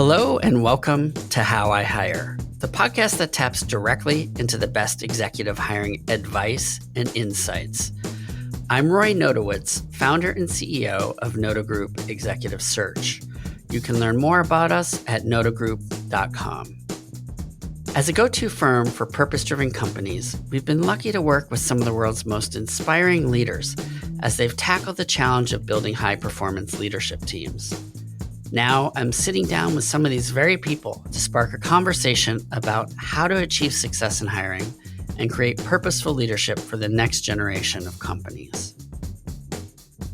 Hello and welcome to How I Hire, the podcast that taps directly into the best executive hiring advice and insights. I'm Roy Notowitz, founder and CEO of Noto Group Executive Search. You can learn more about us at notogroup.com. As a go-to firm for purpose-driven companies, we've been lucky to work with some of the world's most inspiring leaders as they've tackled the challenge of building high-performance leadership teams. Now, I'm sitting down with some of these very people to spark a conversation about how to achieve success in hiring and create purposeful leadership for the next generation of companies.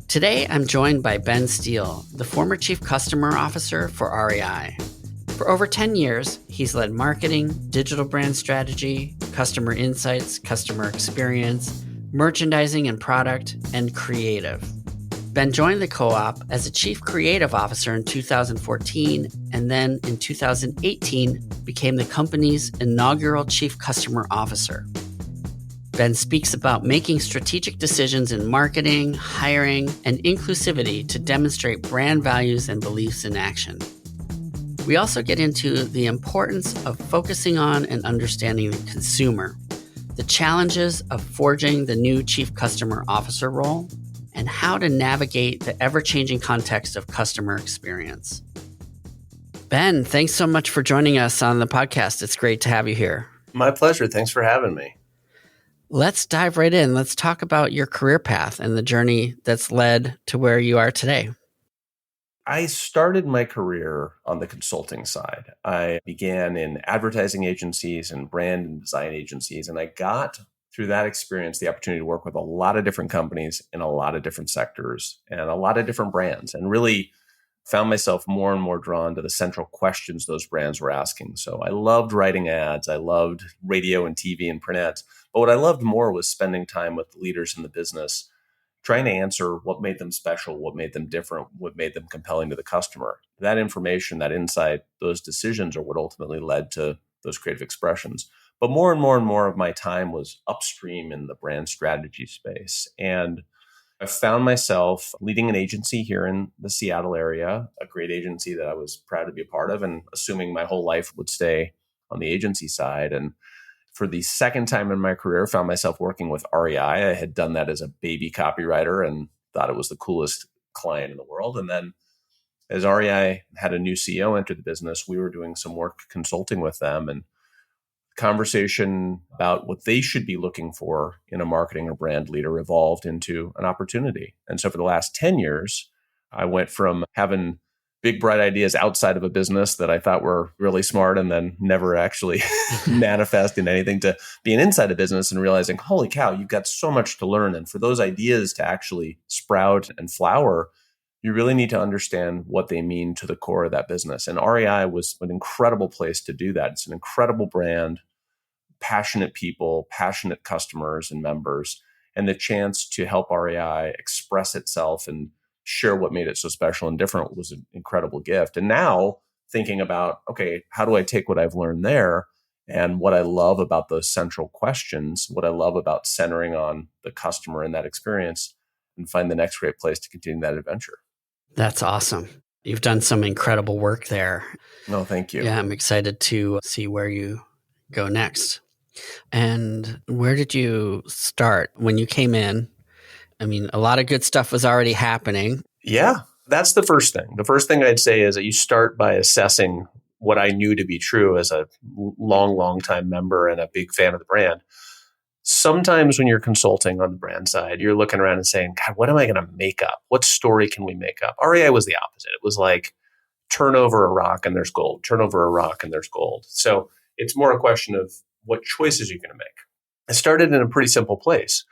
Today, I'm joined by Ben Steele, the former Chief Customer Officer for REI. For over 10 years, he's led marketing, digital brand strategy, customer insights, customer experience, merchandising and product, and creative. Ben joined the co-op as a Chief Creative Officer in 2014, and then in 2018 became the company's inaugural Chief Customer Officer. Ben speaks about making strategic decisions in marketing, hiring, and inclusivity to demonstrate brand values and beliefs in action. We also get into the importance of focusing on and understanding the consumer, the challenges of forging the new Chief Customer Officer role, and how to navigate the ever-changing context of customer experience. Ben, thanks so much for joining us on the podcast. It's great to have you here. My pleasure. Thanks for having me. Let's dive right in. Let's talk about your career path and the journey that's led to where you are today. I started my career on the consulting side. I began in advertising agencies and brand and design agencies, and I got through that experience the opportunity to work with a lot of different companies in a lot of different sectors and a lot of different brands, and really found myself more and more drawn to the central questions those brands were asking. So I loved writing ads. I loved radio and TV and print ads. But what I loved more was spending time with the leaders in the business, trying to answer what made them special, what made them different, what made them compelling to the customer. That information, that insight, those decisions are what ultimately led to those creative expressions. But more and more of my time was upstream in the brand strategy space. And I found myself leading an agency here in the Seattle area, a great agency that I was proud to be a part of, and assuming my whole life would stay on the agency side. And for the second time in my career, found myself working with REI. I had done that as a baby copywriter and thought it was the coolest client in the world. And then as REI had a new CEO enter the business, we were doing some work consulting with them, and conversation about what they should be looking for in a marketing or brand leader evolved into an opportunity. And so for the last 10 years, I went from having big, bright ideas outside of a business that I thought were really smart and then never actually manifest in anything, to being inside a business and realizing, holy cow, you've got so much to learn. And for those ideas to actually sprout and flower, you really need to understand what they mean to the core of that business. And REI was an incredible place to do that. It's an incredible brand, passionate people, passionate customers and members, and the chance to help REI express itself and share what made it so special and different was an incredible gift. And now thinking about, okay, how do I take what I've learned there and what I love about those central questions, what I love about centering on the customer in that experience, and find the next great place to continue that adventure. That's awesome. You've done some incredible work there. No, thank you. Yeah, I'm excited to see where you go next. And where did you start when you came in? I mean, a lot of good stuff was already happening. Yeah, that's the first thing. The first thing I'd say is that you start by assessing what I knew to be true as a long time member and a big fan of the brand. Sometimes when you're consulting on the brand side, you're looking around and saying, God, what am I going to make up? What story can we make up? REI was the opposite. It was like, turn over a rock and there's gold. Turn over a rock and there's gold. So it's more a question of what choices you're going to make. I started in a pretty simple place.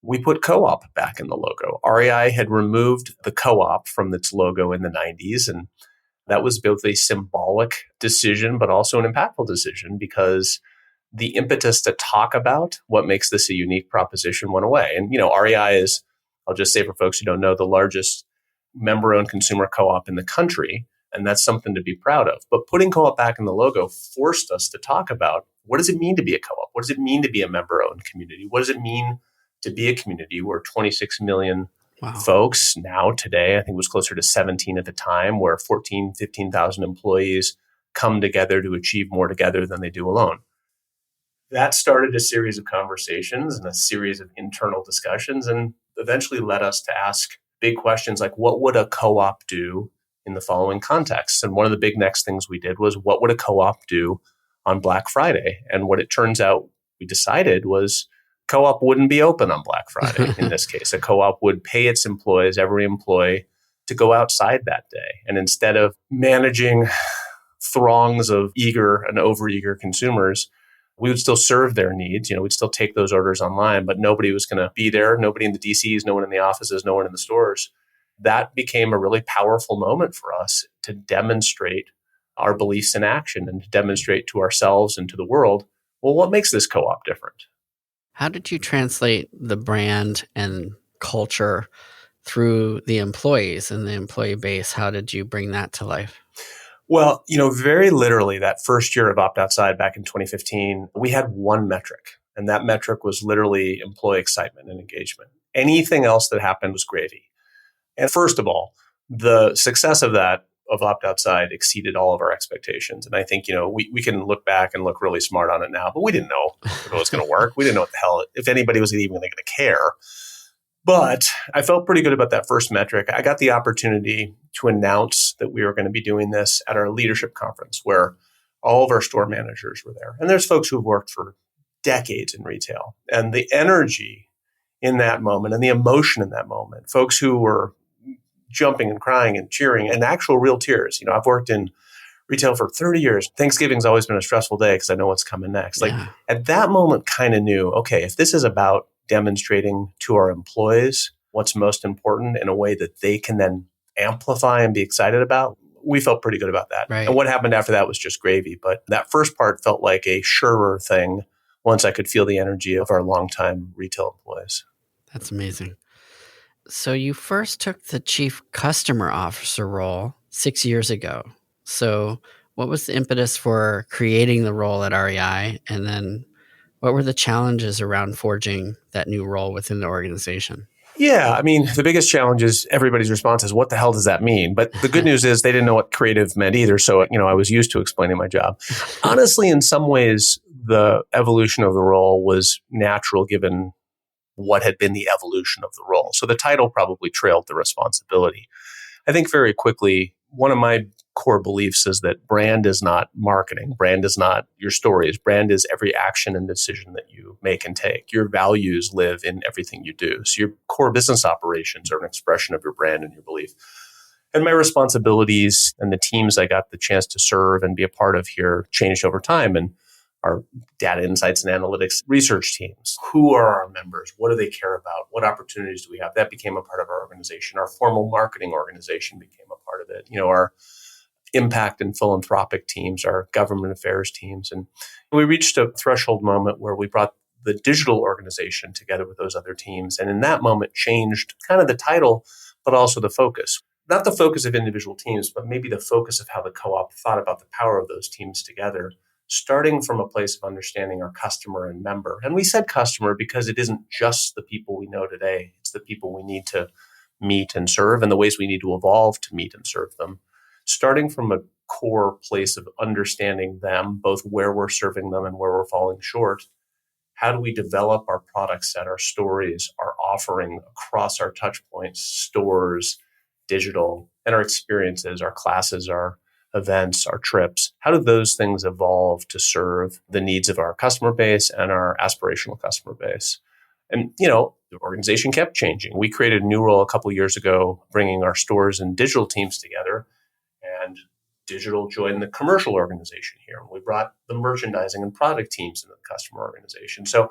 We put co-op back in the logo. REI had removed the co-op from its logo in the 90s. And that was both a symbolic decision, but also an impactful decision, because the impetus to talk about what makes this a unique proposition went away. And, REI is, I'll just say for folks who don't know, the largest member-owned consumer co-op in the country. And that's something to be proud of. But putting co-op back in the logo forced us to talk about, what does it mean to be a co-op? What does it mean to be a member-owned community? What does it mean to be a community where 26 million Wow. folks. Now, today, I think it was closer to 17 at the time, where 14, 15,000 employees come together to achieve more together than they do alone. That started a series of conversations and a series of internal discussions, and eventually led us to ask big questions like, what would a co-op do in the following contexts? And one of the big next things we did was, what would a co-op do on Black Friday? And what it turns out we decided was, co-op wouldn't be open on Black Friday. In this case, a co-op would pay its employees, every employee, to go outside that day. And instead of managing throngs of eager and overeager consumers, we would still serve their needs. We'd still take those orders online, but nobody was going to be there. Nobody in the DCs, no one in the offices, no one in the stores. That became a really powerful moment for us to demonstrate our beliefs in action and to demonstrate to ourselves and to the world, well, what makes this co-op different? How did you translate the brand and culture through the employees and the employee base? How did you bring that to life? Well, very literally, that first year of Opt Outside back in 2015, we had one metric, and that metric was literally employee excitement and engagement. Anything else that happened was gravy. And first of all, the success of Opt Outside exceeded all of our expectations. And I think, we can look back and look really smart on it now, but we didn't know if it was going to work. We didn't know what the hell, if anybody was even going to care. But I felt pretty good about that first metric. I got the opportunity to announce that we were going to be doing this at our leadership conference, where all of our store managers were there. And there's folks who've worked for decades in retail. And the energy in that moment and the emotion in that moment, folks who were jumping and crying and cheering and actual real tears. I've worked in retail for 30 years. Thanksgiving's always been a stressful day because I know what's coming next. Yeah. At that moment, kind of knew, okay, if this is about demonstrating to our employees what's most important in a way that they can then amplify and be excited about, we felt pretty good about that. Right. And what happened after that was just gravy. But that first part felt like a surer thing once I could feel the energy of our longtime retail employees. That's amazing. So you first took the chief customer officer role 6 years ago. So what was the impetus for creating the role at REI? And then what were the challenges around forging that new role within the organization? Yeah, the biggest challenge is everybody's response is, what the hell does that mean? But the good news is they didn't know what creative meant either. So, I was used to explaining my job. Honestly, in some ways, the evolution of the role was natural given what had been the evolution of the role. So the title probably trailed the responsibility. I think very quickly, one of my core beliefs is that brand is not marketing. Brand is not your stories. Brand is every action and decision that you make and take. Your values live in everything you do. So your core business operations are an expression of your brand and your belief. And my responsibilities and the teams I got the chance to serve and be a part of here changed over time. And our data insights and analytics research teams. Who are our members? What do they care about? What opportunities do we have? That became a part of our organization. Our formal marketing organization became a part of it. Our impact and philanthropic teams, our government affairs teams. And we reached a threshold moment where we brought the digital organization together with those other teams. And in that moment changed kind of the title, but also the focus. Not the focus of individual teams, but maybe the focus of how the co-op thought about the power of those teams together, starting from a place of understanding our customer and member. And we said customer because it isn't just the people we know today. It's the people we need to meet and serve and the ways we need to evolve to meet and serve them. Starting from a core place of understanding them, both where we're serving them and where we're falling short. How do we develop our product set, our stories, our offering across our touch points, stores, digital, and our experiences, our classes, our events, our trips? How do those things evolve to serve the needs of our customer base and our aspirational customer base? And, the organization kept changing. We created a new role a couple of years ago, bringing our stores and digital teams together, and digital joined the commercial organization here. We brought the merchandising and product teams into the customer organization. So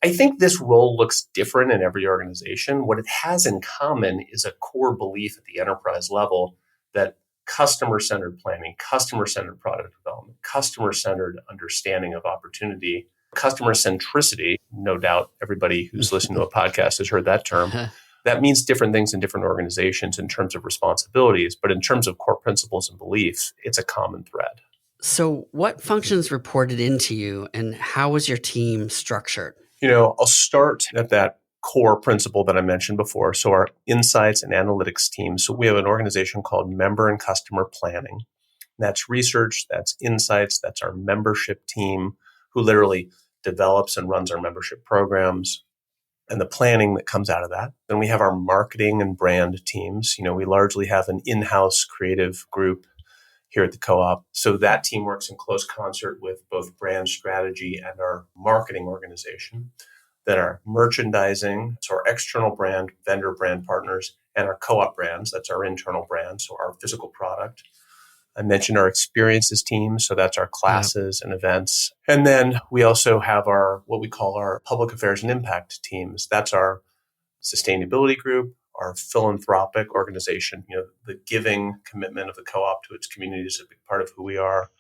I think this role looks different in every organization. What it has in common is a core belief at the enterprise level that customer-centered planning, customer-centered product development, customer-centered understanding of opportunity, customer centricity, no doubt everybody who's listened to a podcast has heard that term. That means different things in different organizations in terms of responsibilities, but in terms of core principles and beliefs, it's a common thread. So what functions reported into you and how was your team structured? I'll start at that core principle that I mentioned before. So our insights and analytics team. So we have an organization called Member and Customer Planning. That's research, that's insights, that's our membership team who literally develops and runs our membership programs and the planning that comes out of that. Then we have our marketing and brand teams. We largely have an in-house creative group here at the co-op. So that team works in close concert with both brand strategy and our marketing organization. Then our merchandising, so our external brand, vendor brand partners, and our co-op brands, that's our internal brand, so our physical product. I mentioned our experiences team, so that's our classes and events. And then we also have our, what we call our public affairs and impact teams. That's our sustainability group, our philanthropic organization, the giving commitment of the co-op to its community is a big part of who we are.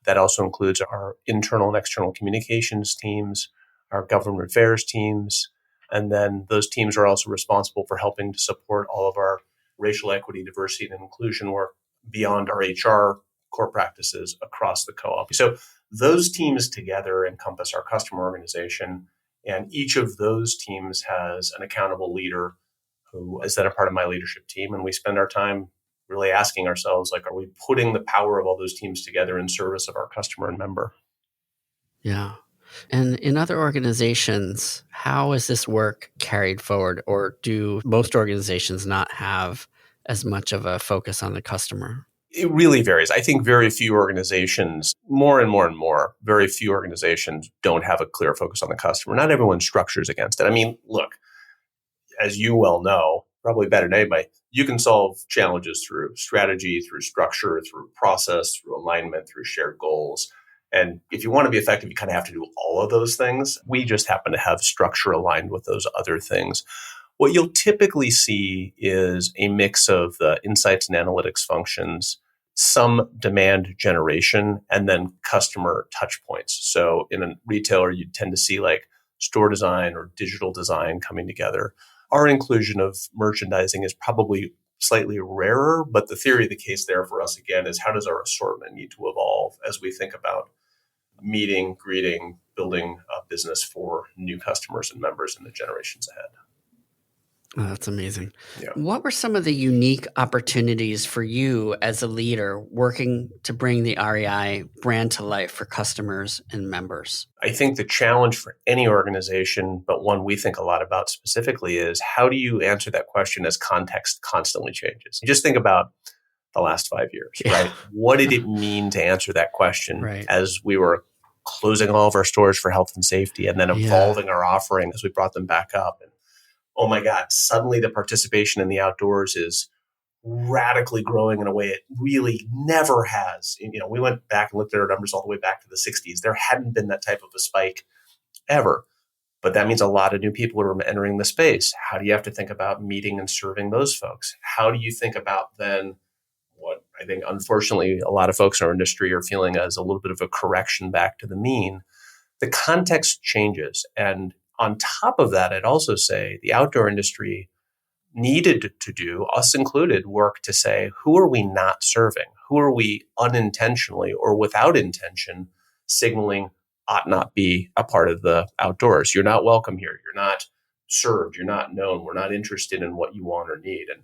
That also includes our internal and external communications teams, our government affairs teams. And then those teams are also responsible for helping to support all of our racial equity, diversity, and inclusion work beyond our HR core practices across the co-op. So those teams together encompass our customer organization. And each of those teams has an accountable leader who is then a part of my leadership team. And we spend our time really asking ourselves, are we putting the power of all those teams together in service of our customer and member? Yeah. And in other organizations, how is this work carried forward? Or do most organizations not have as much of a focus on the customer? It really varies. I think very few organizations, more and more, very few organizations don't have a clear focus on the customer. Not everyone structures against it. I mean, look, as you well know, probably better than anybody, you can solve challenges through strategy, through structure, through process, through alignment, through shared goals. And if you want to be effective, you kind of have to do all of those things. We just happen to have structure aligned with those other things. What you'll typically see is a mix of the insights and analytics functions, some demand generation, and then customer touch points. So in a retailer, you tend to see store design or digital design coming together. Our inclusion of merchandising is probably slightly rarer, but the theory of the case there for us, again, is how does our assortment need to evolve as we think about meeting, greeting, building a business for new customers and members in the generations ahead. Oh, that's amazing. Yeah. What were some of the unique opportunities for you as a leader working to bring the REI brand to life for customers and members? I think the challenge for any organization, but one we think a lot about specifically, is how do you answer that question as context constantly changes? Just think about the last 5 years, right? What did it mean to answer that question as we were closing all of our stores for health and safety and then evolving our offering as we brought them back up? And oh my God, suddenly the participation in the outdoors is radically growing in a way it really never has. We went back and looked at our numbers all the way back to the 60s. There hadn't been that type of a spike ever. But that means a lot of new people are entering the space. How do you have to think about meeting and serving those folks? How do you think about then what I think, unfortunately, a lot of folks in our industry are feeling as a little bit of a correction back to the mean? The context changes. And on top of that, I'd also say the outdoor industry needed to do, us included, work to say, who are we not serving? Who are we unintentionally or without intention signaling ought not be a part of the outdoors? You're not welcome here. You're not served. You're not known. We're not interested in what you want or need. And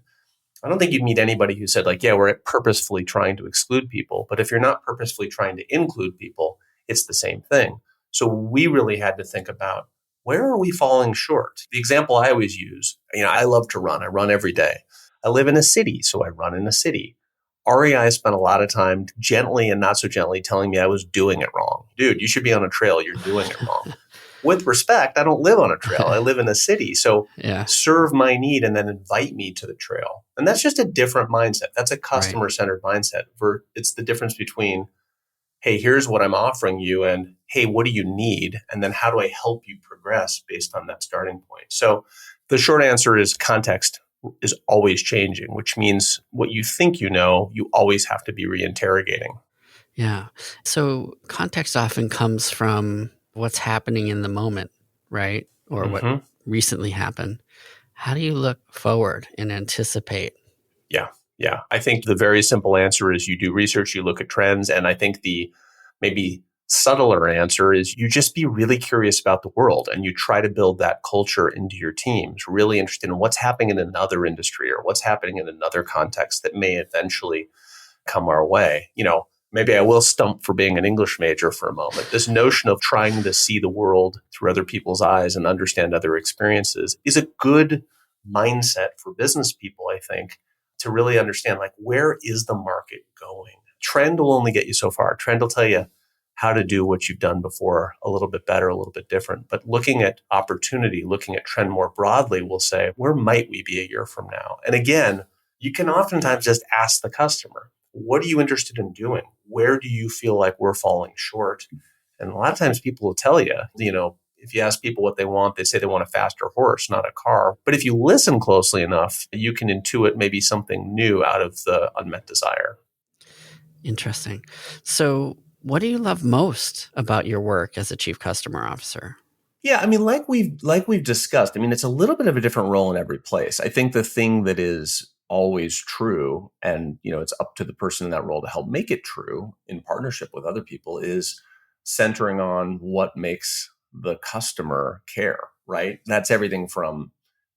I don't think you'd meet anybody who said we're purposefully trying to exclude people. But if you're not purposefully trying to include people, it's the same thing. So we really had to think about, where are we falling short? The example I always use, I love to run. I run every day. I live in a city, so I run in a city. REI spent a lot of time gently and not so gently telling me I was doing it wrong. Dude, you should be on a trail. You're doing it wrong. With respect, I don't live on a trail. I live in a city. So serve my need and then invite me to the trail. And that's just a different mindset. That's a customer-centered mindset. It's the difference between, hey, here's what I'm offering you, and hey, what do you need? And then how do I help you progress based on that starting point? So the short answer is context is always changing, which means what you think you know, you always have to be reinterrogating. Yeah. So context often comes from what's happening in the moment, right? Or what recently happened. How do you look forward and anticipate? Yeah. I think the very simple answer is you do research, you look at trends. And I think maybe subtler answer is you just be really curious about the world and you try to build that culture into your teams, really interested in what's happening in another industry or what's happening in another context that may eventually come our way. Maybe I will stump for being an English major for a moment. This notion of trying to see the world through other people's eyes and understand other experiences is a good mindset for business people, I think, to really understand, like, where is the market going? Trend will only get you so far. Trend will tell you how to do what you've done before a little bit better, a little bit different. But looking at opportunity, looking at trend more broadly will say, where might we be a year from now? And again, you can oftentimes just ask the customer, what are you interested in doing? Where do you feel like we're falling short? And a lot of times people will tell you, if you ask people what they want, they say they want a faster horse, not a car. But if you listen closely enough, you can intuit maybe something new out of the unmet desire. Interesting. So what do you love most about your work as a chief customer officer? Yeah, like we've discussed, it's a little bit of a different role in every place. I think the thing that is always true, and it's up to the person in that role to help make it true in partnership with other people, is centering on what makes the customer care, right? That's everything from,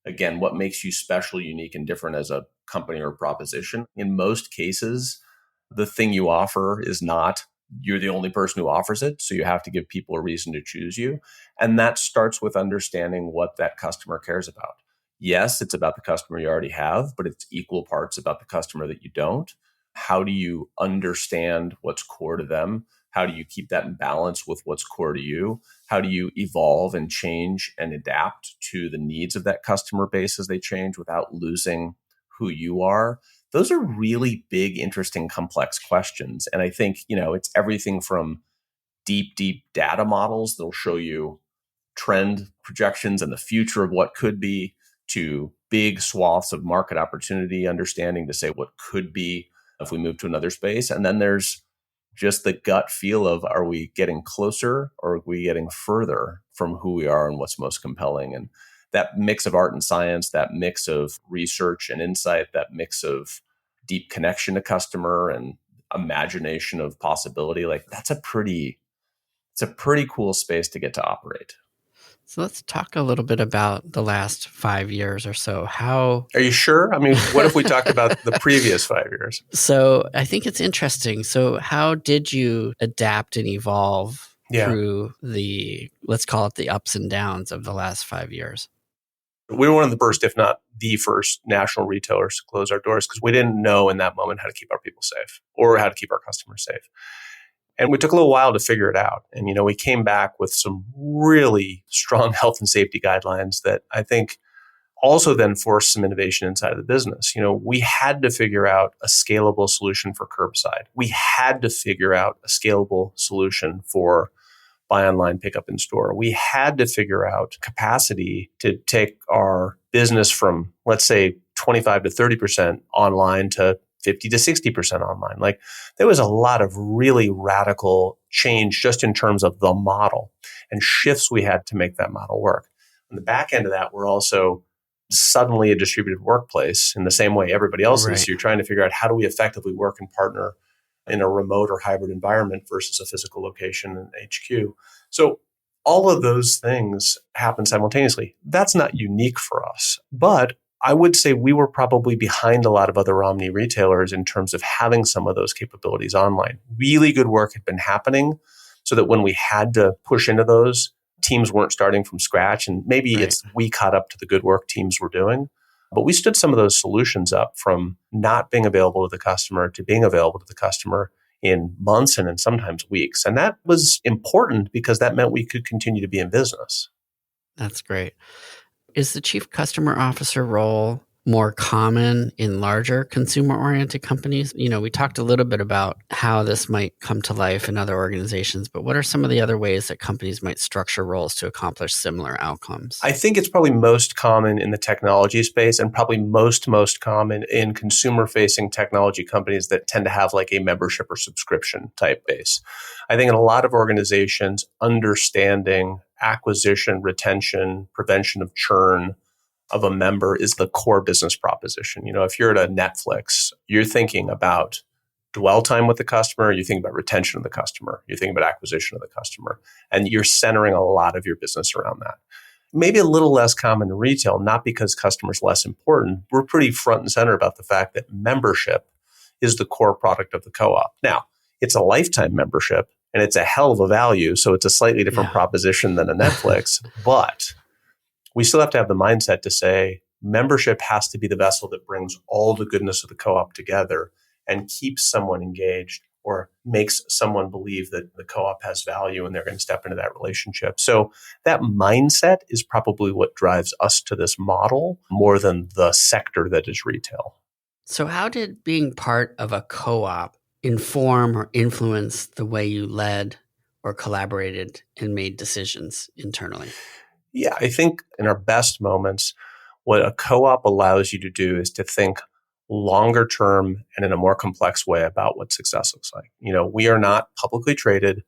again, what makes you special, unique, and different as a company or proposition. In most cases, the thing you offer is not you're the only person who offers it. So you have to give people a reason to choose you. And that starts with understanding what that customer cares about. Yes, it's about the customer you already have, but it's equal parts about the customer that you don't. How do you understand what's core to them? How do you keep that in balance with what's core to you? How do you evolve and change and adapt to the needs of that customer base as they change without losing who you are? Those are really big, interesting, complex questions. And I think, it's everything from deep data models that'll show you trend projections and the future of what could be, to big swaths of market opportunity understanding to say what could be if we move to another space. And then there's just the gut feel of, are we getting closer or are we getting further from who we are and what's most compelling? And that mix of art and science, that mix of research and insight, that mix of deep connection to customer and imagination of possibility, like it's a pretty cool space to get to operate. So let's talk a little bit about the last 5 years or so. How Are you sure? What if we talked about the previous 5 years? So I think it's interesting. So how did you adapt and evolve through let's call it the ups and downs of the last 5 years? We were one of the first, if not the first, national retailers to close our doors because we didn't know in that moment how to keep our people safe or how to keep our customers safe. And we took a little while to figure it out. And, we came back with some really strong health and safety guidelines that I think also then forced some innovation inside of the business. We had to figure out a scalable solution for curbside. We had to figure out a scalable solution for buy online, pick up in store. We had to figure out capacity to take our business from, let's say, 25 to 30% online to 50 to 60% online. Like, there was a lot of really radical change just in terms of the model and shifts we had to make that model work. On the back end of that, we're also suddenly a distributed workplace in the same way everybody else is. So you're trying to figure out, how do we effectively work and partner in a remote or hybrid environment versus a physical location and HQ. So all of those things happen simultaneously. That's not unique for us, but I would say we were probably behind a lot of other omni retailers in terms of having some of those capabilities online. Really good work had been happening so that when we had to push into those, teams weren't starting from scratch. And maybe we caught up to the good work teams were doing. But we stood some of those solutions up from not being available to the customer to being available to the customer in months and in sometimes weeks. And that was important because that meant we could continue to be in business. That's great. Is the chief customer officer role more common in larger consumer-oriented companies? We talked a little bit about how this might come to life in other organizations, but what are some of the other ways that companies might structure roles to accomplish similar outcomes? I think it's probably most common in the technology space and probably most common in consumer-facing technology companies that tend to have like a membership or subscription type base. I think in a lot of organizations, understanding acquisition, retention, prevention of churn of a member is the core business proposition. If you're at a Netflix, you're thinking about dwell time with the customer, you think about retention of the customer, you think about acquisition of the customer, and you're centering a lot of your business around that. Maybe a little less common in retail, not because customers less important. We're pretty front and center about the fact that membership is the core product of the co-op. Now, it's a lifetime membership and it's a hell of a value. So it's a slightly different proposition than a Netflix, but we still have to have the mindset to say membership has to be the vessel that brings all the goodness of the co-op together and keeps someone engaged or makes someone believe that the co-op has value and they're going to step into that relationship. So that mindset is probably what drives us to this model more than the sector that is retail. So how did being part of a co-op inform or influence the way you led or collaborated and made decisions internally? Yeah, I think in our best moments, what a co-op allows you to do is to think longer term and in a more complex way about what success looks like. We are not publicly traded.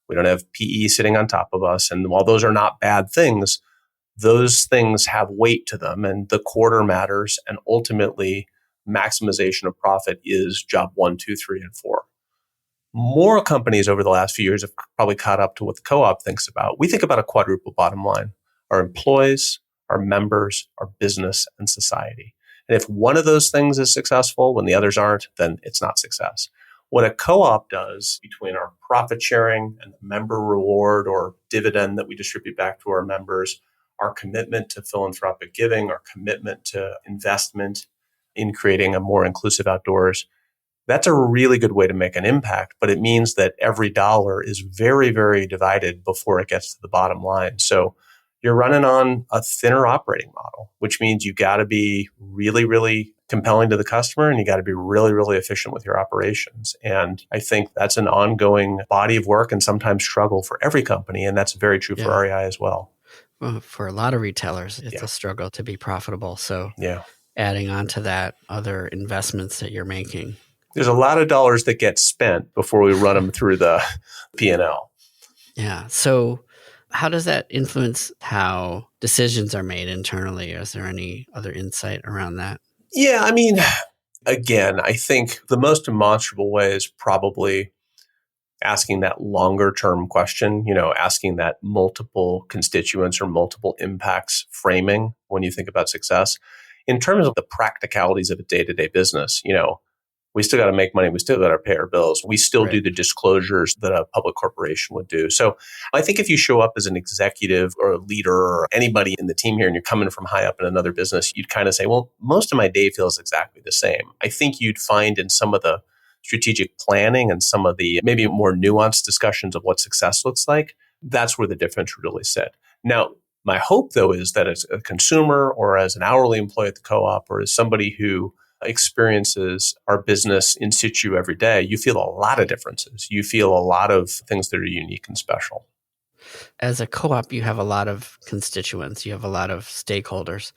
We don't have PE sitting on top of us. And while those are not bad things, those things have weight to them and the quarter matters. And ultimately, maximization of profit is job 1, 2, 3, and 4. More companies over the last few years have probably caught up to what the co-op thinks about. We think about a quadruple bottom line: our employees, our members, our business, and society. And if one of those things is successful when the others aren't, then it's not success. What a co-op does between our profit sharing and the member reward or dividend that we distribute back to our members, our commitment to philanthropic giving, our commitment to investment in creating a more inclusive outdoors, that's a really good way to make an impact, but it means that every dollar is very, very divided before it gets to the bottom line. So you're running on a thinner operating model, which means you got to be really, really compelling to the customer and you got to be really, really efficient with your operations. And I think that's an ongoing body of work and sometimes struggle for every company. And that's very true for REI as well. Well, for a lot of retailers, it's a struggle to be profitable. So adding on to that, other investments that you're making. There's a lot of dollars that get spent before we run them through the P&L. Yeah. So how does that influence how decisions are made internally? Is there any other insight around that? Yeah, I mean, again, I think the most demonstrable way is probably asking that longer term question, asking that multiple constituents or multiple impacts framing when you think about success. In terms of the practicalities of a day-to-day business, we still got to make money. We still got to pay our bills. We still do the disclosures that a public corporation would do. So I think if you show up as an executive or a leader or anybody in the team here and you're coming from high up in another business, you'd kind of say, well, most of my day feels exactly the same. I think you'd find in some of the strategic planning and some of the maybe more nuanced discussions of what success looks like, that's where the difference would really sit. Now, my hope, though, is that as a consumer or as an hourly employee at the co-op or as somebody who experiences our business in situ every day, you feel a lot of differences. You feel a lot of things that are unique and special. As a co-op, you have a lot of constituents. You have a lot of stakeholders,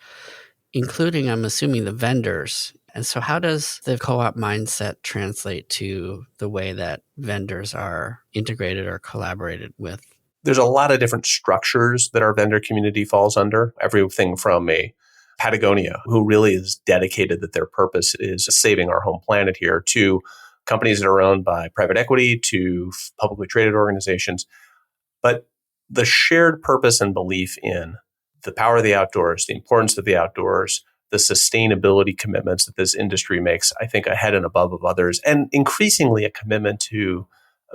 including, I'm assuming, the vendors. And so how does the co-op mindset translate to the way that vendors are integrated or collaborated with? There's a lot of different structures that our vendor community falls under. Everything from a Patagonia, who really is dedicated that their purpose is saving our home planet here, to companies that are owned by private equity, to publicly traded organizations. But the shared purpose and belief in the power of the outdoors, the importance of the outdoors, the sustainability commitments that this industry makes, I think, ahead and above of others, and increasingly a commitment to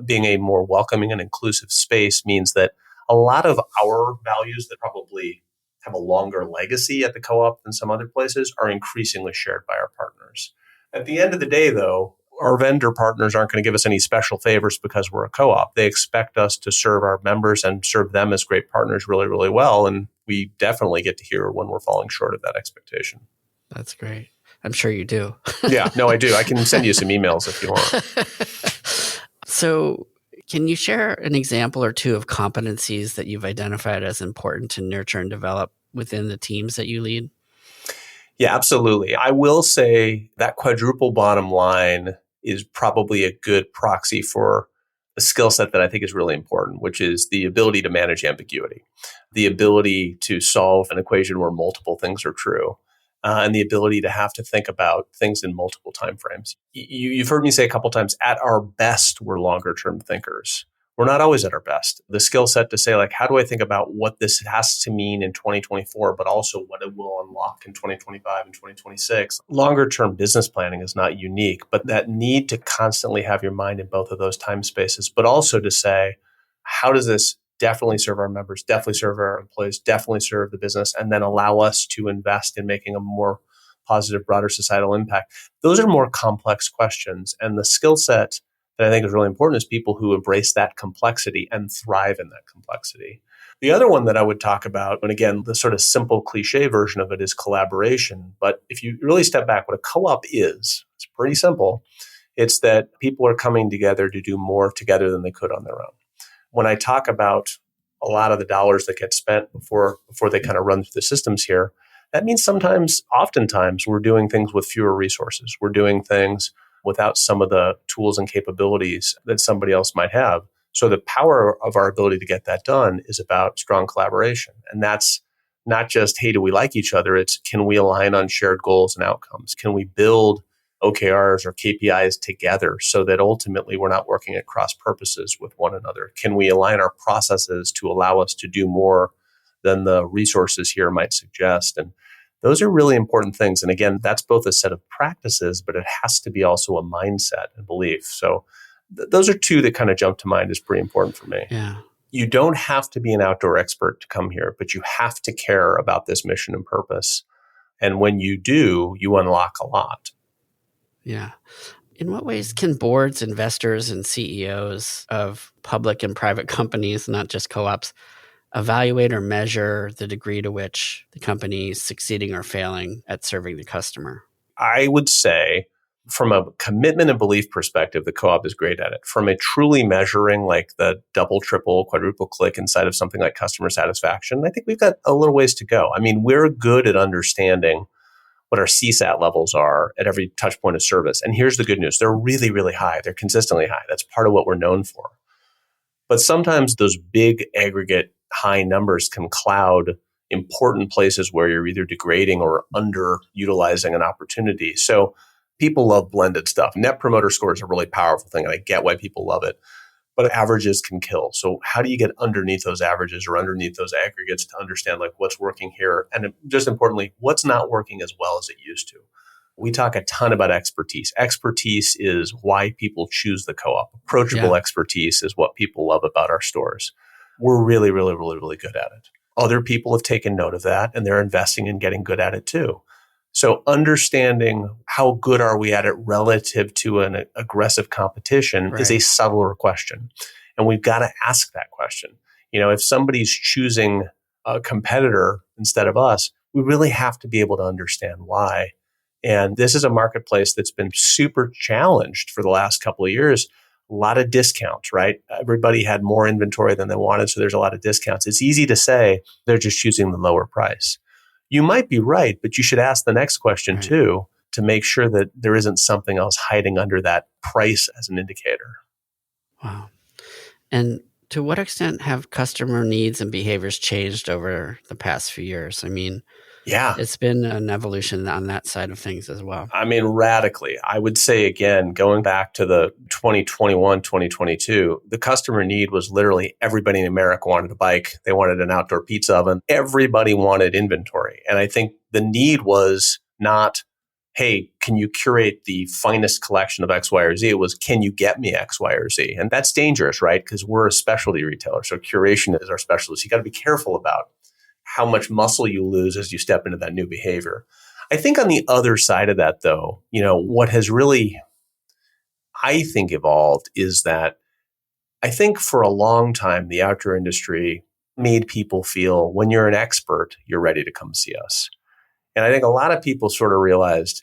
being a more welcoming and inclusive space means that a lot of our values that probably have a longer legacy at the co-op than some other places are increasingly shared by our partners. At the end of the day, though, our vendor partners aren't going to give us any special favors because we're a co-op. They expect us to serve our members and serve them as great partners really, really well. And we definitely get to hear when we're falling short of that expectation. That's great. I'm sure you do. Yeah, no, I do. I can send you some emails if you want. So can you share an example or two of competencies that you've identified as important to nurture and develop within the teams that you lead? Yeah, absolutely. I will say that quadruple bottom line is probably a good proxy for a skill set that I think is really important, which is the ability to manage ambiguity, the ability to solve an equation where multiple things are true. and the ability to have to think about things in multiple timeframes. You've heard me say a couple times, at our best, we're longer term thinkers. We're not always at our best. The skill set to say, like, how do I think about what this has to mean in 2024, but also what it will unlock in 2025 and 2026. Longer term business planning is not unique, but that need to constantly have your mind in both of those time spaces, but also to say, how does this definitely serve our members, definitely serve our employees, definitely serve the business, and then allow us to invest in making a more positive, broader societal impact? Those are more complex questions. And the skill set that I think is really important is people who embrace that complexity and thrive in that complexity. The other one that I would talk about, and again, the sort of simple cliche version of it is collaboration. But if you really step back, what a co-op is, it's pretty simple. It's that people are coming together to do more together than they could on their own. When I talk about a lot of the dollars that get spent before they kind of run through the systems here, that means oftentimes, we're doing things with fewer resources. We're doing things without some of the tools and capabilities that somebody else might have. So the power of our ability to get that done is about strong collaboration. And that's not just, hey, do we like each other? It's, can we align on shared goals and outcomes? Can we build OKRs or KPIs together so that ultimately we're not working at cross purposes with one another? Can we align our processes to allow us to do more than the resources here might suggest? And those are really important things. And again, that's both a set of practices, but it has to be also a mindset and belief. So those are two that kind of jump to mind as pretty important for me. Yeah. You don't have to be an outdoor expert to come here, but you have to care about this mission and purpose. And when you do, you unlock a lot. Yeah. In what ways can boards, investors, and CEOs of public and private companies, not just co-ops, evaluate or measure the degree to which the company is succeeding or failing at serving the customer? I would say from a commitment and belief perspective, the co-op is great at it. From a truly measuring, like the double, triple, quadruple click inside of something like customer satisfaction, I think we've got a little ways to go. I mean, we're good at understanding what our CSAT levels are at every touch point of service. And here's the good news. They're really, really high. They're consistently high. That's part of what we're known for. But sometimes those big aggregate high numbers can cloud important places where you're either degrading or underutilizing an opportunity. So people love blended stuff. Net promoter score is a really powerful thing, and I get why people love it. But averages can kill. So how do you get underneath those averages or underneath those aggregates to understand like what's working here? And just importantly, what's not working as well as it used to? We talk a ton about expertise. Expertise is why people choose the co-op. Approachable expertise is what people love about our stores. We're really, really, really, really good at it. Other people have taken note of that, and they're investing in getting good at it too. So understanding how good are we at it relative to an aggressive competition is a subtler question. And we've got to ask that question. You know, if somebody's choosing a competitor instead of us, we really have to be able to understand why. And this is a marketplace that's been super challenged for the last couple of years. A lot of discounts, right? Everybody had more inventory than they wanted, so there's a lot of discounts. It's easy to say they're just choosing the lower price. You might be right, but you should ask the next question too, to make sure that there isn't something else hiding under that price as an indicator. Wow. And to what extent have customer needs and behaviors changed over the past few years? I mean, it's been an evolution on that side of things as well. I mean, radically. I would say, again, going back to the 2021, 2022, the customer need was literally everybody in America wanted a bike. They wanted an outdoor pizza oven. Everybody wanted inventory. And I think the need was not, hey, can you curate the finest collection of X, Y, or Z? It was, can you get me X, Y, or Z? And that's dangerous, right? Because we're a specialty retailer. So curation is our specialty. You got to be careful about how much muscle you lose as you step into that new behavior. I think on the other side of that, though, you know, what has really, I think, evolved is that I think for a long time, the outdoor industry made people feel when you're an expert, you're ready to come see us. And I think a lot of people sort of realized,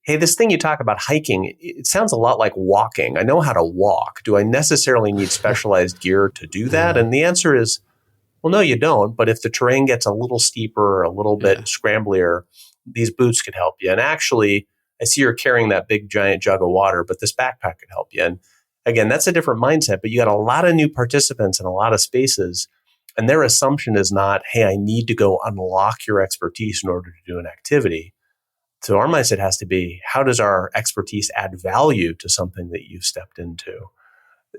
hey, this thing you talk about hiking, it sounds a lot like walking. I know how to walk. Do I necessarily need specialized gear to do that? And the answer is, well, no, you don't. But if the terrain gets a little steeper or a little bit scramblier, these boots could help you. And actually, I see you're carrying that big giant jug of water, but this backpack could help you. And again, that's a different mindset, but you got a lot of new participants in a lot of spaces. And their assumption is not, hey, I need to go unlock your expertise in order to do an activity. So our mindset has to be, how does our expertise add value to something that you've stepped into?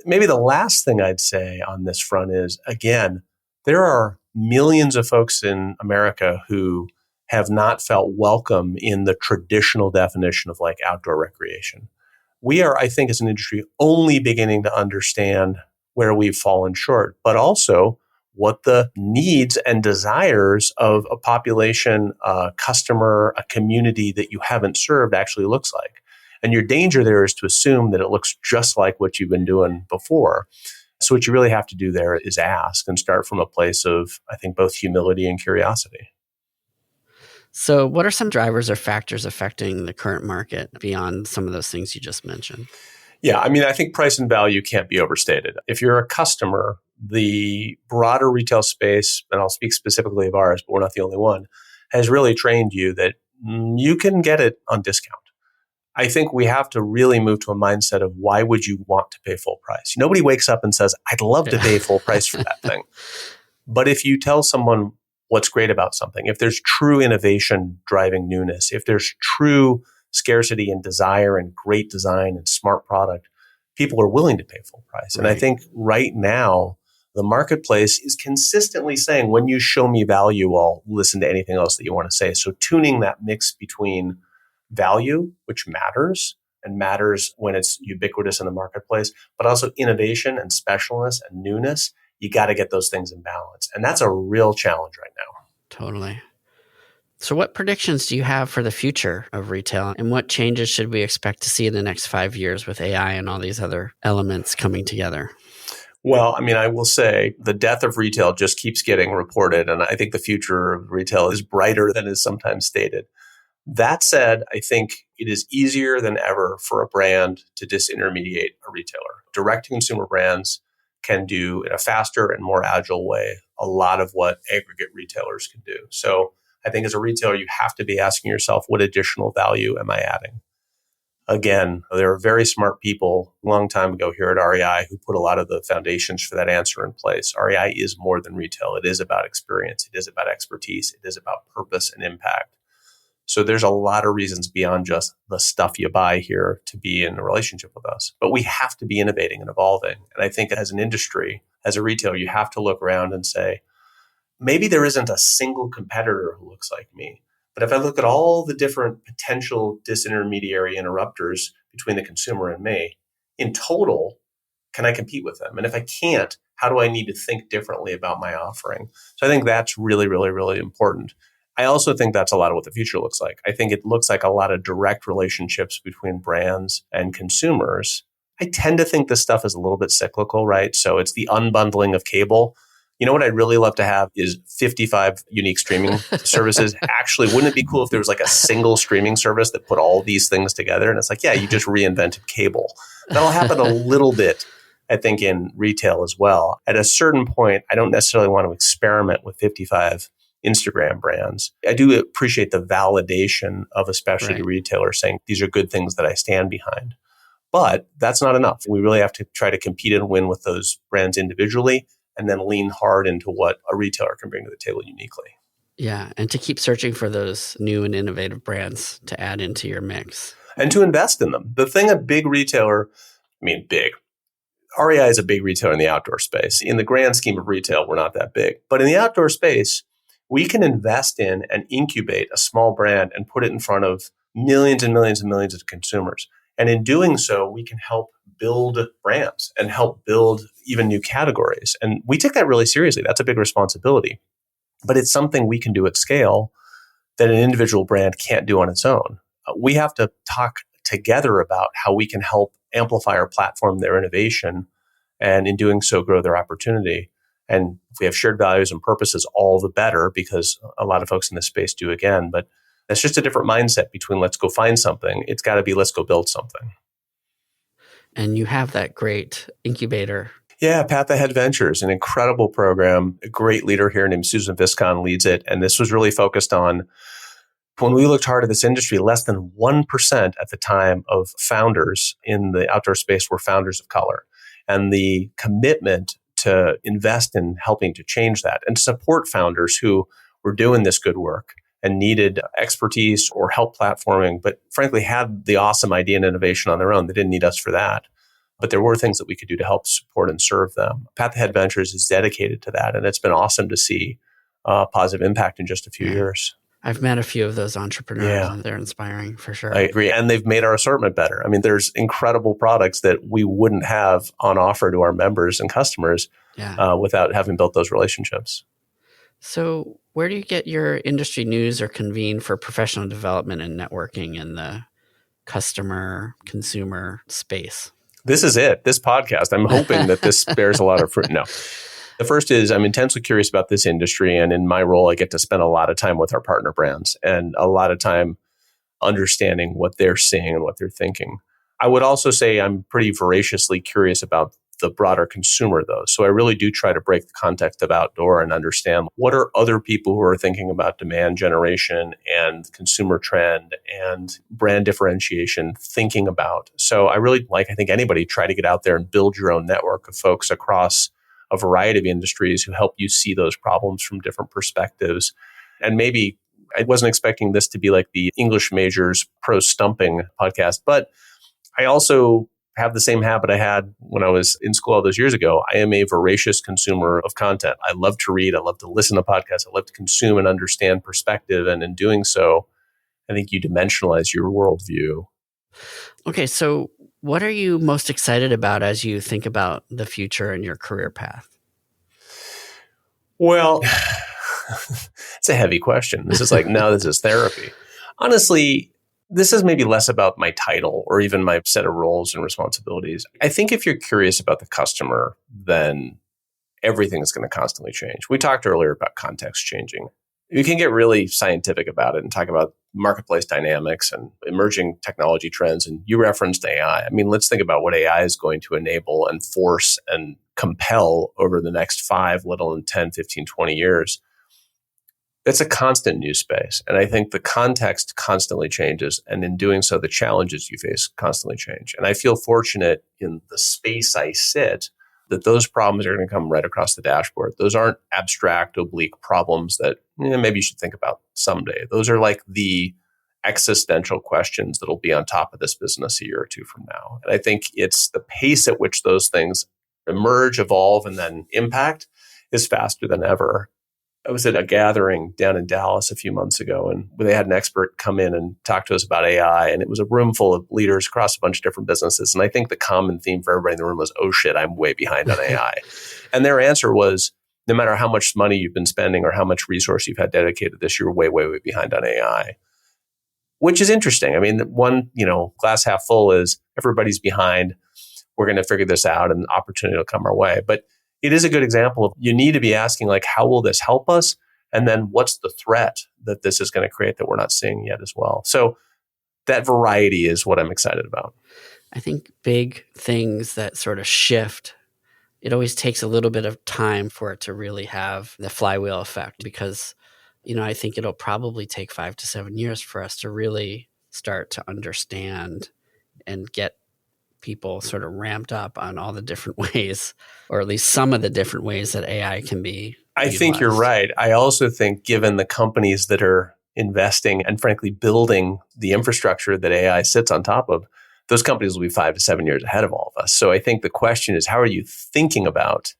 Maybe the last thing I'd say on this front is, again, there are millions of folks in America who have not felt welcome in the traditional definition of like outdoor recreation. We are, I think, as an industry, only beginning to understand where we've fallen short, but also what the needs and desires of a population, a customer, a community that you haven't served actually looks like. And your danger there is to assume that it looks just like what you've been doing before. So what you really have to do there is ask and start from a place of, I think, both humility and curiosity. So what are some drivers or factors affecting the current market beyond some of those things you just mentioned? Yeah, I mean, I think price and value can't be overstated. If you're a customer, the broader retail space, and I'll speak specifically of ours, but we're not the only one, has really trained you that you can get it on discount. I think we have to really move to a mindset of, why would you want to pay full price? Nobody wakes up and says, I'd love to pay full price for that thing. But if you tell someone what's great about something, if there's true innovation driving newness, if there's true scarcity and desire and great design and smart product, people are willing to pay full price. And I think right now, the marketplace is consistently saying, when you show me value, I'll listen to anything else that you want to say. So tuning that mix between value, which matters, and matters when it's ubiquitous in the marketplace, but also innovation and specialness and newness, you got to get those things in balance. And that's a real challenge right now. Totally. So what predictions do you have for the future of retail, and what changes should we expect to see in the next 5 years with AI and all these other elements coming together? Well, I mean, I will say the death of retail just keeps getting reported. And I think the future of retail is brighter than is sometimes stated. That said, I think it is easier than ever for a brand to disintermediate a retailer. Direct-to-consumer brands can do, in a faster and more agile way, a lot of what aggregate retailers can do. So I think as a retailer, you have to be asking yourself, what additional value am I adding? Again, there are very smart people a long time ago here at REI who put a lot of the foundations for that answer in place. REI is more than retail. It is about experience. It is about expertise. It is about purpose and impact. So there's a lot of reasons beyond just the stuff you buy here to be in a relationship with us. But we have to be innovating and evolving. And I think as an industry, as a retailer, you have to look around and say, maybe there isn't a single competitor who looks like me. But if I look at all the different potential disintermediary interrupters between the consumer and me, in total, can I compete with them? And if I can't, how do I need to think differently about my offering? So I think that's really, really, really important. I also think that's a lot of what the future looks like. I think it looks like a lot of direct relationships between brands and consumers. I tend to think this stuff is a little bit cyclical, right? So it's the unbundling of cable. You know what I'd really love to have is 55 unique streaming services. Actually, wouldn't it be cool if there was like a single streaming service that put all these things together? And it's like, yeah, you just reinvented cable. That'll happen a little bit, I think, in retail as well. At a certain point, I don't necessarily want to experiment with 55 Instagram brands. I do appreciate the validation of a specialty retailer saying, these are good things that I stand behind. But that's not enough. We really have to try to compete and win with those brands individually, and then lean hard into what a retailer can bring to the table uniquely. Yeah, and to keep searching for those new and innovative brands to add into your mix. And to invest in them. The thing a big retailer, big. REI is a big retailer in the outdoor space. In the grand scheme of retail, we're not that big. But in the outdoor space, we can invest in and incubate a small brand and put it in front of millions and millions and millions of consumers. And in doing so, we can help build brands and help build even new categories. And we take that really seriously. That's a big responsibility. But it's something we can do at scale that an individual brand can't do on its own. We have to talk together about how we can help amplify or platform their innovation, and in doing so, grow their opportunity. And if we have shared values and purposes, all the better, because a lot of folks in this space do again. But that's just a different mindset between let's go find something. It's got to be let's go build something. And you have that great incubator. Yeah, Path Ahead Ventures, an incredible program. A great leader here named Susan Viscon leads it. And this was really focused on, when we looked hard at this industry, less than 1% at the time of founders in the outdoor space were founders of color. And the commitment to invest in helping to change that and support founders who were doing this good work and needed expertise or help platforming, but frankly had the awesome idea and innovation on their own. They didn't need us for that. But there were things that we could do to help support and serve them. Path Ahead Ventures is dedicated to that. And it's been awesome to see positive impact in just a few years. I've met a few of those entrepreneurs and they're inspiring for sure. I agree. And they've made our assortment better. I mean, there's incredible products that we wouldn't have on offer to our members and customers without having built those relationships. So where do you get your industry news or convene for professional development and networking in the customer consumer space? This is it. This podcast. I'm hoping that this bears a lot of fruit. No. The first is I'm intensely curious about this industry. And in my role, I get to spend a lot of time with our partner brands and a lot of time understanding what they're seeing and what they're thinking. I would also say I'm pretty voraciously curious about the broader consumer, though. So I really do try to break the context of outdoor and understand what are other people who are thinking about demand generation and consumer trend and brand differentiation thinking about. So I really I think anybody, try to get out there and build your own network of folks across a variety of industries who help you see those problems from different perspectives. And maybe I wasn't expecting this to be like the English majors pro stumping podcast, but I also have the same habit I had when I was in school all those years ago. I am a voracious consumer of content. I love to read. I love to listen to podcasts. I love to consume and understand perspective. And in doing so, I think you dimensionalize your worldview. Okay, so what are you most excited about as you think about the future and your career path? Well, it's a heavy question. This is like, no, this is therapy. Honestly, this is maybe less about my title or even my set of roles and responsibilities. I think if you're curious about the customer, then everything is going to constantly change. We talked earlier about context changing. You can get really scientific about it and talk about marketplace dynamics and emerging technology trends. And you referenced AI. I mean, let's think about what AI is going to enable and force and compel over the next 5, let alone 10, 15, 20 years. It's a constant new space. And I think the context constantly changes. And in doing so, the challenges you face constantly change. And I feel fortunate in the space I sit that those problems are going to come right across the dashboard. Those aren't abstract, oblique problems that maybe you should think about someday. Those are like the existential questions that'll be on top of this business a year or two from now. And I think it's the pace at which those things emerge, evolve, and then impact is faster than ever. I was at a gathering down in Dallas a few months ago, and they had an expert come in and talk to us about AI. And it was a room full of leaders across a bunch of different businesses. And I think the common theme for everybody in the room was, oh shit, I'm way behind on AI. And their answer was, no matter how much money you've been spending or how much resource you've had dedicated this, you're way, way, way behind on AI. Which is interesting. I mean, one, glass half full is everybody's behind. We're going to figure this out and opportunity will come our way. But it is a good example of you need to be asking, like, how will this help us? And then what's the threat that this is going to create that we're not seeing yet as well? So that variety is what I'm excited about. I think big things that sort of shift, it always takes a little bit of time for it to really have the flywheel effect because, I think it'll probably take 5 to 7 years for us to really start to understand and get people sort of ramped up on all the different ways, or at least some of the different ways that AI can be I think you're right. I also think given the companies that are investing and frankly building the infrastructure that AI sits on top of, those companies will be 5 to 7 years ahead of all of us. So I think the question is, how are you thinking about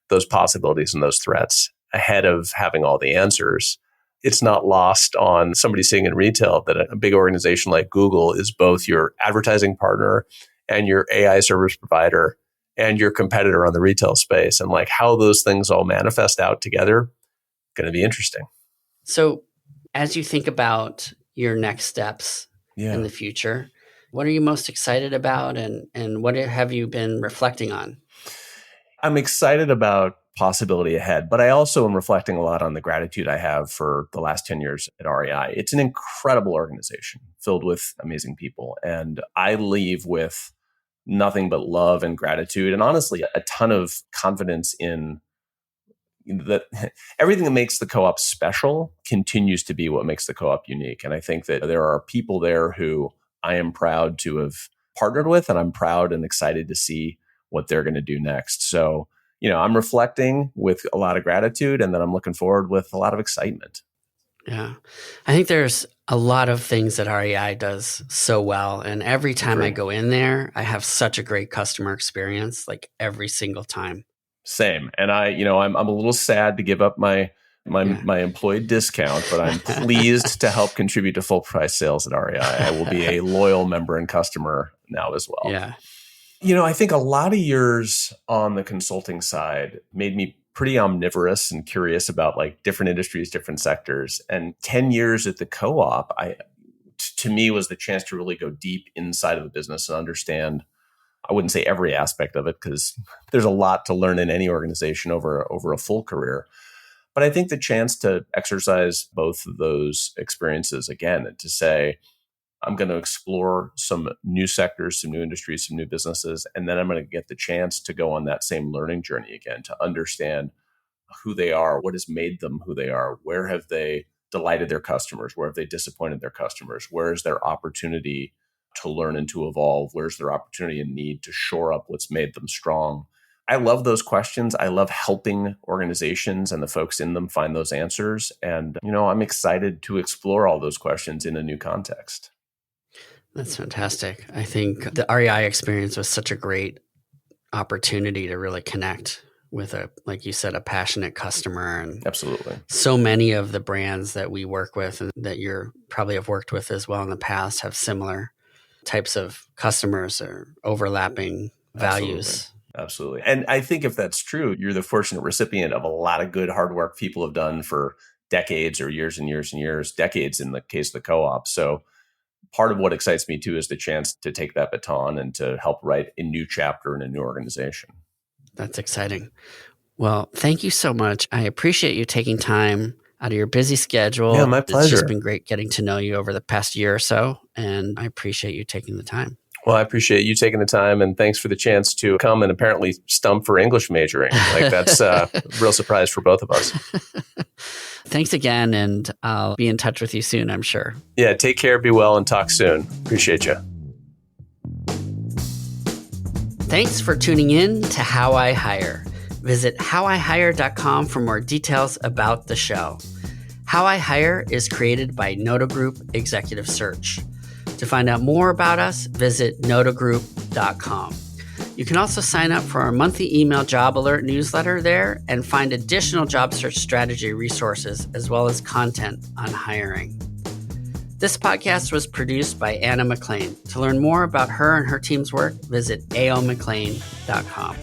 those possibilities and those threats ahead of having all the answers? It's not lost on somebody sitting in retail that a big organization like Google is both your advertising partner and your AI service provider and your competitor on the retail space. And like how those things all manifest out together, going to be interesting. So as you think about your next steps in the future, what are you most excited about and what have you been reflecting on? I'm excited about possibility ahead, but I also am reflecting a lot on the gratitude I have for the last 10 years at REI. It's an incredible organization filled with amazing people. And I leave with nothing but love and gratitude and honestly, a ton of confidence in that everything that makes the co-op special continues to be what makes the co-op unique. And I think that there are people there who I am proud to have partnered with, and I'm proud and excited to see what they're going to do next. So, I'm reflecting with a lot of gratitude, and then I'm looking forward with a lot of excitement. Yeah. I think there's a lot of things that REI does so well. And every time I go in there, I have such a great customer experience, like every single time. Same. And I'm a little sad to give up my employee discount, but I'm pleased to help contribute to full price sales at REI. I will be a loyal member and customer now as well. Yeah. I think a lot of years on the consulting side made me pretty omnivorous and curious about like different industries, different sectors. And 10 years at the co-op, to me was the chance to really go deep inside of the business and understand, I wouldn't say every aspect of it, because there's a lot to learn in any organization over a full career. But I think the chance to exercise both of those experiences again and to say, I'm going to explore some new sectors, some new industries, some new businesses, and then I'm going to get the chance to go on that same learning journey again to understand who they are, what has made them who they are, where have they delighted their customers, where have they disappointed their customers, where is their opportunity to learn and to evolve, where's their opportunity and need to shore up what's made them strong. I love those questions. I love helping organizations and the folks in them find those answers. And, I'm excited to explore all those questions in a new context. That's fantastic. I think the REI experience was such a great opportunity to really connect with like you said, a passionate customer. And absolutely, so many of the brands that we work with and that you're probably have worked with as well in the past have similar types of customers or overlapping values. Absolutely. And I think if that's true, you're the fortunate recipient of a lot of good hard work people have done for decades or years and years and years, decades in the case of the co-op. So part of what excites me too is the chance to take that baton and to help write a new chapter in a new organization. That's exciting. Well, thank you so much. I appreciate you taking time out of your busy schedule. Yeah, my pleasure. It's just been great getting to know you over the past year or so, and I appreciate you taking the time. Well, I appreciate you taking the time, and thanks for the chance to come and apparently stump for English majoring. Like that's a real surprise for both of us. Thanks again, and I'll be in touch with you soon, I'm sure. Yeah, take care, be well, and talk soon. Appreciate you. Thanks for tuning in to How I Hire. Visit howihire.com for more details about the show. How I Hire is created by Noto Group Executive Search. To find out more about us, visit notogroup.com. You can also sign up for our monthly email job alert newsletter there and find additional job search strategy resources as well as content on hiring. This podcast was produced by Anna McLean. To learn more about her and her team's work, visit aomclean.com.